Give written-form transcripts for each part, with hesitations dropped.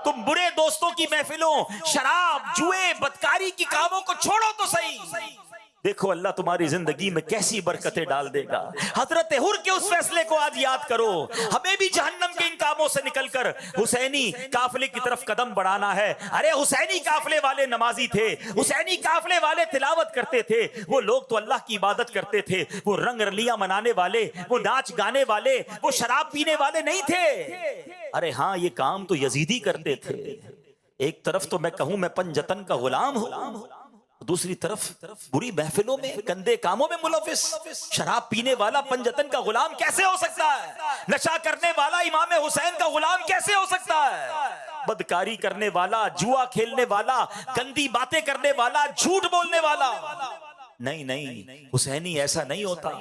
तुम बुरे दोस्तों की महफिलों, शराब, जुए, बदकारी की कामों को छोड़ो तो सही। देखो अल्लाह तुम्हारी जिंदगी में कैसी बरकतें डाल देगा। हजरत हुर के उस फैसले को आज याद करो। हमें भी जहन्नम के इन कामों से निकलकर हुसैनी काफिले की तरफ कदम बढ़ाना है। अरे हुसैनी काफिले वाले नमाजी थे, हुसैनी काफिले वाले तिलावत करते थे। वो लोग तो अल्लाह की इबादत करते थे। वो रंग रलियां मनाने वाले, वो नाच गाने वाले, वो शराब पीने वाले नहीं थे। अरे हाँ, ये काम तो यजीदी करते थे। एक तरफ तो मैं कहूं मैं पंजतन का गुलाम हूं, दूसरी तरफ बुरी महफिलों में, गंदे कामों में मुलविस शराब पीने वाला पंजतन का गुलाम कैसे हो सकता है? नशा करने वाला इमाम हुसैन का गुलाम कैसे हो सकता है? बदकारी करने वाला, जुआ खेलने वाला, गंदी बातें करने वाला, झूठ बोलने वाला नहीं, नहीं, हुसैनी ऐसा नहीं होता।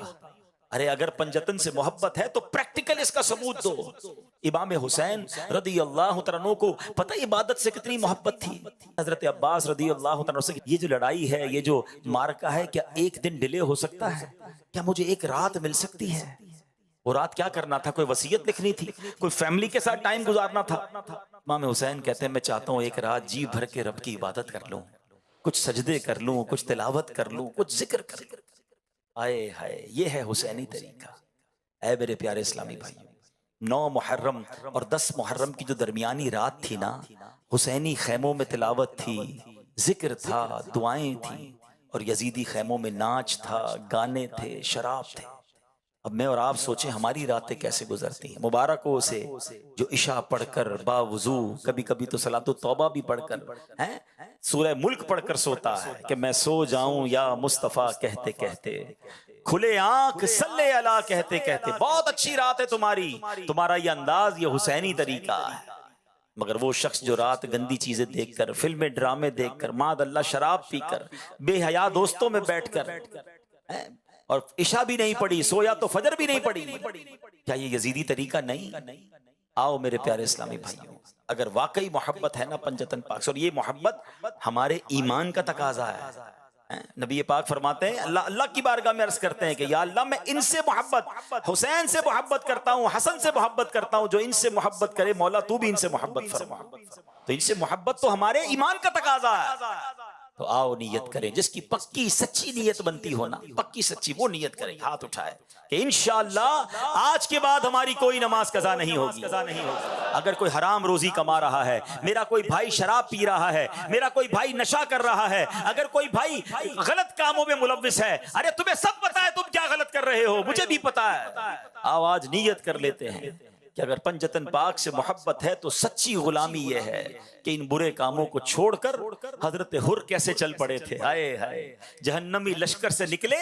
अरे अगर पंजतन से मोहब्बत है तो प्रैक्टिकल इसका सबूत दो। इमाम हुसैन रदी अल्लाह तआला को पता इबादत से कितनी मोहब्बत थी। हजरत अब्बास रदी अल्लाह तआला से ये जो लड़ाई है, ये जो मार्का है, क्या एक दिन डिले हो सकता है? क्या मुझे एक रात मिल सकती है? वो रात क्या करना था? कोई वसीयत लिखनी थी, कोई फैमिली के साथ टाइम गुजारना था। इमाम हुसैन कहते हैं मैं चाहता हूँ एक रात जी भर के रब की इबादत कर लूं, कुछ सजदे कर लूं, कुछ तिलावत कर लूं, कुछ जिक्र कर लूं। आए हाय, ये है हुसैनी तरीका। ऐ मेरे प्यारे इस्लामी भाइयों, 9 मुहर्रम और 10 मुहर्रम की जो दरमियानी रात थी ना, हुसैनी खैमों में तिलावत थी, जिक्र था, दुआएं थी, और यजीदी खैमों में नाच था, गाने थे, शराब थे। अब मैं और आप सोचें हमारी रातें कैसे गुजरती हैं। मुबारक हो उसे जो इशा पढ़कर बावजू, कभी कभी तो सलातो तौबा भी पढ़कर, हैं, सूरह मुल्क पढ़कर सोता है कि मैं सो जाऊं या मुस्तफा कहते कहते, खुले आंख सल्ले अला कहते कहते। बहुत अच्छी रात है तुम्हारी, तुम्हारा ये अंदाज, ये हुसैनी तरीका है। मगर वो शख्स जो रात गंदी चीजें देखकर, फिल्में ड्रामे देखकर, मादअल्लाह शराब पीकर, बेहया दोस्तों में बैठकर, और इशा भी नहीं पड़ी, सोया तो फजर भी नहीं पड़ी, क्या ये यजीदी तरीका नहीं? आओ मेरे प्यारे इस्लामी भाइयों, अगर वाकई मोहब्बत है ना पंजतन पाक से, और ये मोहब्बत हमारे ईमान का तकाजा है। नबी पाक फरमाते हैं, अल्लाह अल्लाह की बारगाह में अर्ज करते हैं कि या अल्लाह मैं इनसे मोहब्बत, हुसैन से मोहब्बत करता हूँ, हसन से मोहब्बत करता हूँ, जो इनसे मोहब्बत करे मौला तू भी इनसे मोहब्बत फरमा। तो इनसे मोहब्बत तो हमारे ईमान का तकाजा है। तो आओ नियत करें, जिसकी पक्की सच्ची नियत बनती हो ना, पक्की सच्ची, वो नियत करें, हाथ उठाए कि इंशाअल्लाह आज के बाद हमारी कोई नमाज कज़ा नहीं होगी। अगर कोई हराम रोजी कमा रहा है, मेरा कोई भाई शराब पी रहा है, मेरा कोई भाई नशा कर रहा है, अगर कोई भाई गलत कामों में मुलव्विस है, अरे तुम्हें सब पता है तुम क्या गलत कर रहे हो, मुझे भी पता है। आओ आज नियत कर लेते हैं कि अगर पंजतन पाक से मोहब्बत है तो सच्ची गुलामी यह है कि इन बुरे कामों को छोड़कर हजरत हुर कैसे चल पड़े थे। हाय हाय, जहन्नमी लश्कर से निकले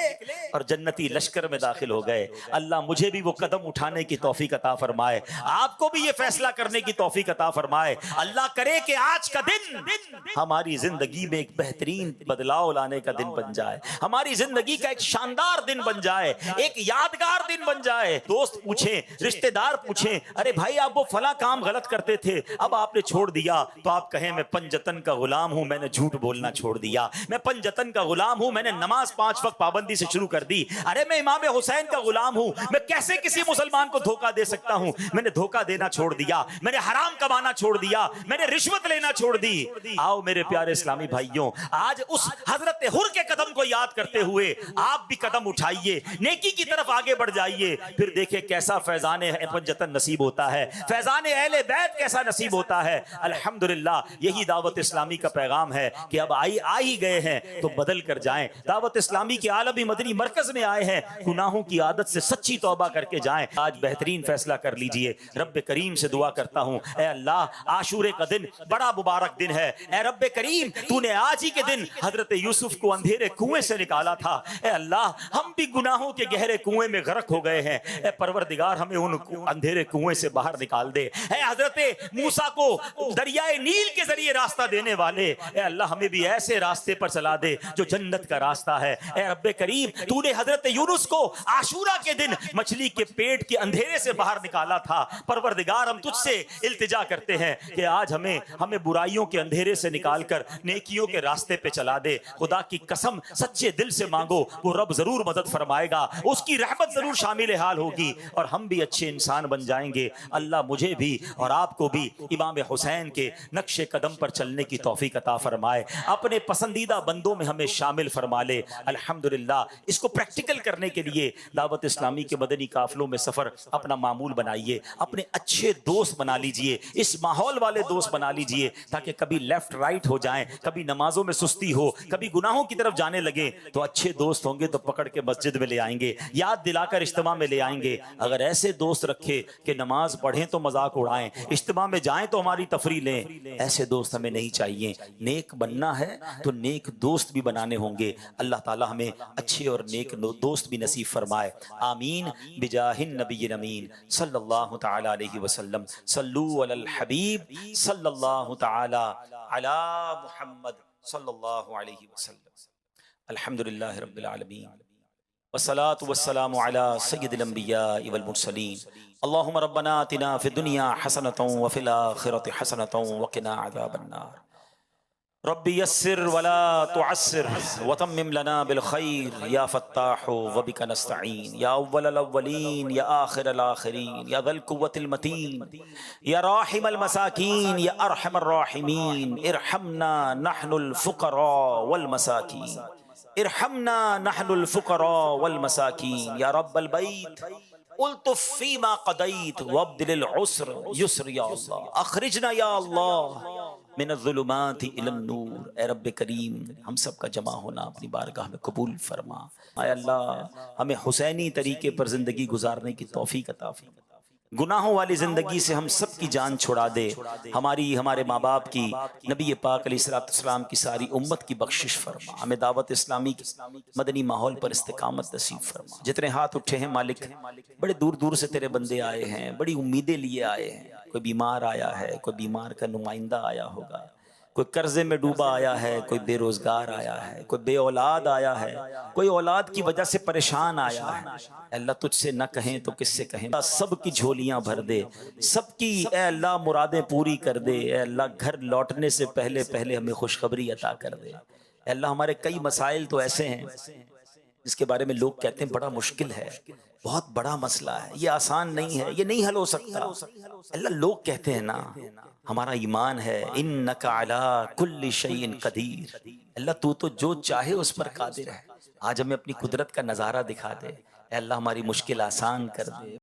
और जन्नती लश्कर में दाखिल हो गए। अल्लाह मुझे भी वो कदम उठाने की तौफीक अता फरमाए, आपको भी ये फैसला करने की तौफीक अता फरमाए। अल्लाह करे कि आज का दिन हमारी जिंदगी में एक बेहतरीन बदलाव लाने का दिन बन जाए, हमारी जिंदगी का एक शानदार दिन बन जाए, एक यादगार दिन बन जाए। दोस्त पूछें, रिश्तेदार पूछें, अरे भाई आप वो फला काम गलत करते थे, अब आपने छोड़ दिया, तो आप कहें मैं पंजतन का गुलाम हूं, मैंने झूठ बोलना छोड़ दिया, मैं पंजतन का गुलाम हूं, मैंने नमाज 5 वक्त पाबंदी से शुरू कर दी। अरे मैं इमाम हुसैन का गुलाम हूं, मैं कैसे किसी मुसलमान को धोखा दे सकता हूं, मैंने धोखा देना छोड़ दिया, मैंने हराम कमाना छोड़ दिया, मैंने रिश्वत लेना छोड़ दी। आओ मेरे प्यारे इस्लामी भाइयों, आज उस हजरत हुर के कदम को याद करते हुए आप भी कदम उठाइए, नेकी की तरफ आगे बढ़ जाइए, फिर देखिए कैसा फैजान पंजतन नसीब होता है, फैजान अहले बैत कैसा नसीब होता है। अल्हम्दुलिल्लाह, यही दावत इस्लामी का पैगाम है कि अब आ ही गए हैं तो बदल कर जाएं। दावत इस्लामी के आलमी मदनी मरकज में आए हैं, गुनाहों की आदत से सच्ची तौबा करके जाएं। आज बेहतरीन फैसला कर लीजिए। रब्बे करीम से दुआ करता हूं, ऐ अल्लाह आशूरे का दिन बड़ा मुबारक दिन है, ऐ रब्बे करीम तूने आज ही के दिन हजरत यूसुफ को अंधेरे कुएं से निकाला था, ऐ अल्लाह हम भी गुनाहों के गहरे कुएं में गर्क हो गए हैं, ऐ परवरदिगार हमें उन अंधेरे कुएं से बाहर निकाल दे। ऐ हजरत मूसा को दरियाए नील के जरिए रास्ता देने वाले, ऐ अल्लाह हमें भी ऐसे रास्ते पर चला दे जो जन्नत का रास्ता है। ऐ रब्बे करीम तूने हजरत यूनुस को आशूरा के दिन मछली के पेट के अंधेरे से बाहर निकाला था, परवरदिगार हम तुझसे इल्तिजा करते हैं कि आज हमें बुराइयों के अंधेरे से निकालकर नेकियों के रास्ते पे चला दे। खुदा की कसम सच्चे दिल से मांगो, वो रब जरूर मदद फरमाएगा, उसकी रहमत जरूर शामिल हाल होगी और हम भी अच्छे इंसान बन जाएंगे। जाएंगे। अल्लाह मुझे भी और आपको भी इमाम हुसैन के नक्शे कदम पर चलने की तौफीक अता फरमाए, अपने पसंदीदा बंदों में हमें शामिल फरमा ले। अल्हम्दुलिल्लाह, इसको प्रैक्टिकल करने के लिए दावत इस्लामी के मदनी काफिलों में सफ़र अपना मामूल बनाइए, अपने अच्छे दोस्त बना लीजिए, इस माहौल वाले दोस्त बना लीजिए ताकि कभी लेफ्ट राइट हो जाएं, कभी नमाजों में सुस्ती हो, कभी गुनाहों की तरफ जाने लगे तो अच्छे दोस्त होंगे तो पकड़ के मस्जिद में ले आएंगे, याद दिलाकर इज्तिमा में ले आएंगे। अगर ऐसे दोस्त रखे कि नमाज पढ़ें तो मजाक उड़ाएं, इज्तिमा में जाएं तो हमारी तफरी लें, ऐसे दोस्त हमें नहीं चाहिए। नेक बनना है तो नेक दोस्त भी बनाने होंगे। अल्लाह ताला हमें अच्छे और नेक दोस्त भी नसीब फरमाए। आमीन बिजाहिन नबीन अमीन सल्लल्लाहु तआला अलैहि वसल्लम। सल्लू अलल हबीब सल्लल्लाहु तआला अला मुहम्मद सल्लल्लाहु अलैहि वसल्लम। अल्हम्दुलिल्लाहि रब्बिल आलमीन वस्सलातु वस्सलामु अला सय्यिदिल अंबिया वल मुरसलीन। अल्लाहुम्मा रब्बना आतिना फिद दुनिया हसनतन व फिल आखिरति हसनतन व क़िना अज़ाबन नार। रब्बी यस्सिर वला तुअस्सिर व तम्मिम लना बिल खैर या फत्ताहु व बिका नस्तईन या अव्वलल अव्वलीन या आखिरल आखिरीन या ज़ल कुव्वतिल मतीन या राहिमल मसाकीन या अरहमर राहिमीन। इरहमना नहनुल फुक़रा वल मसाकीन, इरहमना नहनुल फुक़रा वल मसाकीन या रब्बल बैत उल्तुफ़ फ़ीमा क़दैत वब्दिलिल उस्र युस्र या अल्लाह। अख़रिजना या अल्लाह मिनज़्ज़ुलुमाति इलन नूर। ए रब्बे करीम, हम सब का जमा होना अपनी बारगाह में कबूल फरमा। आय अल्लाह, हमें हुसैनी तरीके पर ज़िंदगी गुजारने की तौफ़ीक अता फरमा। गुनाहों वाली ज़िंदगी से हम सब की जान छुड़ा दे। हमारी, हमारे माँ बाप की, नबी पाक अलैहिस्सलाम की सारी उम्मत की बख्शिश फरमा। हमें दावत इस्लामी के मदनी माहौल पर इस्तिकामत नसीब फरमा। जितने हाथ उठे हैं मालिक, बड़े दूर दूर से तेरे बंदे आए हैं, बड़ी उम्मीदें लिए आए हैं। कोई बीमार आया है, कोई बीमार का नुमाइंदा आया होगा, कोई कर्जे में डूबा आया है, कोई बेरोजगार आया है, कोई बे औलाद आया है, कोई औलाद की वजह से परेशान आया है। अल्लाह तुझसे न कहें तो किससे कहें। सबकी झोलियां भर दे, सबकी ए अल्लाह मुरादें पूरी कर दे। ए अल्लाह, घर लौटने से पहले पहले हमें खुशखबरी अता कर दे। अल्लाह, हमारे कई मसाइल तो ऐसे हैं जिसके बारे में लोग कहते हैं बड़ा मुश्किल है, बहुत बड़ा मसला है, ये आसान नहीं है, ये नहीं हल हो सकता। अल्लाह, लोग कहते हैं ना, हमारा ईमान है इन्नका अला कुल्ली शैइन कदीर। अल्लाह, तू तो जो चाहे उस पर कादिर है। आज हमें अपनी कुदरत का नज़ारा दिखा दे। अल्लाह, हमारी मुश्किल आसान कर दे।